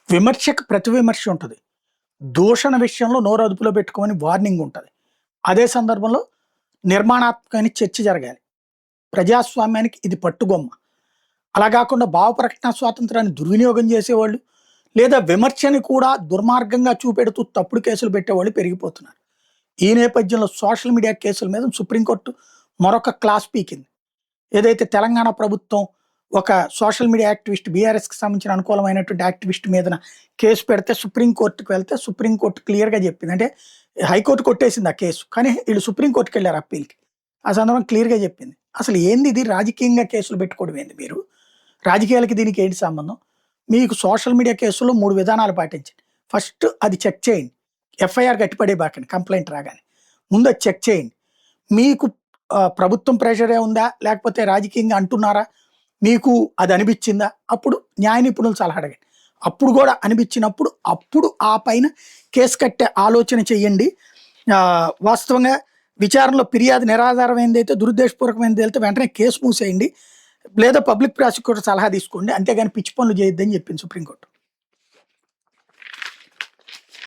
విమర్శకు ప్రతి విమర్శ ఉంటది. దూషణ విషయంలో నోరు అదుపులో పెట్టుకోమని వార్నింగ్ ఉంటది. అదే సందర్భంలో నిర్మాణాత్మకమైన చర్చ జరగాలి. ప్రజాస్వామ్యానికి ఇది పట్టుగొమ్మ. అలా గాకుండా భావ ప్రకటన స్వాతంత్రాన్ని దుర్వినియోగం చేసేవాళ్ళు, లేదా విమర్శని కూడా దుర్మార్గంగా చూపెడుతూ తప్పుడు కేసులు పెట్టేవాళ్ళు పెరిగిపోతున్నారు. ఈ నేపథ్యంలో సోషల్ మీడియా కేసుల మీద సుప్రీంకోర్టు మరొక క్లాస్ పీకింది. ఏదైతే తెలంగాణ ప్రభుత్వం ఒక సోషల్ మీడియా యాక్టివిస్ట్ బీఆర్ఎస్‌కి సంబంధించిన అనుకూలమైనటువంటి యాక్టివిస్ట్ మీదన కేసు పెడితే సుప్రీంకోర్టుకి వెళ్తే సుప్రీంకోర్టు క్లియర్‌గా చెప్పింది. అంటే హైకోర్టు కొట్టేసింది ఆ కేసు. కానీ వీళ్ళు సుప్రీంకోర్టుకెళ్లారు అప్పీల్‌కి. ఆ సందర్భంగా క్లియర్‌గా చెప్పింది. అసలు ఏంది ఇది రాజకీయంగా కేసులు పెట్టుకోవడం ఏంది మీరు? రాజకీయాలకి దీనికి ఏంటి సంబంధం? మీకు సోషల్ మీడియా కేసుల్లో 3 విధానాలు పాటించండి. ఫస్ట్ అది చెక్ చేయండి. ఎఫ్ఐఆర్ గట్టిపడేయబాకండి కంప్లెయింట్ రాగానే. ముందు అది చెక్ చేయండి. మీకు ప్రభుత్వం ప్రెషరే ఉందా? లేకపోతే రాజకీయంగా అంటున్నారా? మీకు అది అనిపిచ్చిందా? అప్పుడు న్యాయ నిపుణుల సలహా అడగండి. అప్పుడు గూడా అనిపిచ్చినప్పుడు అప్పుడు ఆ పైన కేసు కట్టే ఆలోచన చెయ్యండి. వాస్తవంగా విచారణలో ఫిర్యాదు నిరాధారమైనదైతే, దురుద్దేశపూర్వకమైనది అయితే వెంటనే కేసు మూసేయండి. లేదా పబ్లిక్ ప్రాసిక్యూటర్ సలహా తీసుకోండి. అంతేగాని పిచ్చి పనులు చేయొద్దని చెప్పింది సుప్రీంకోర్టు.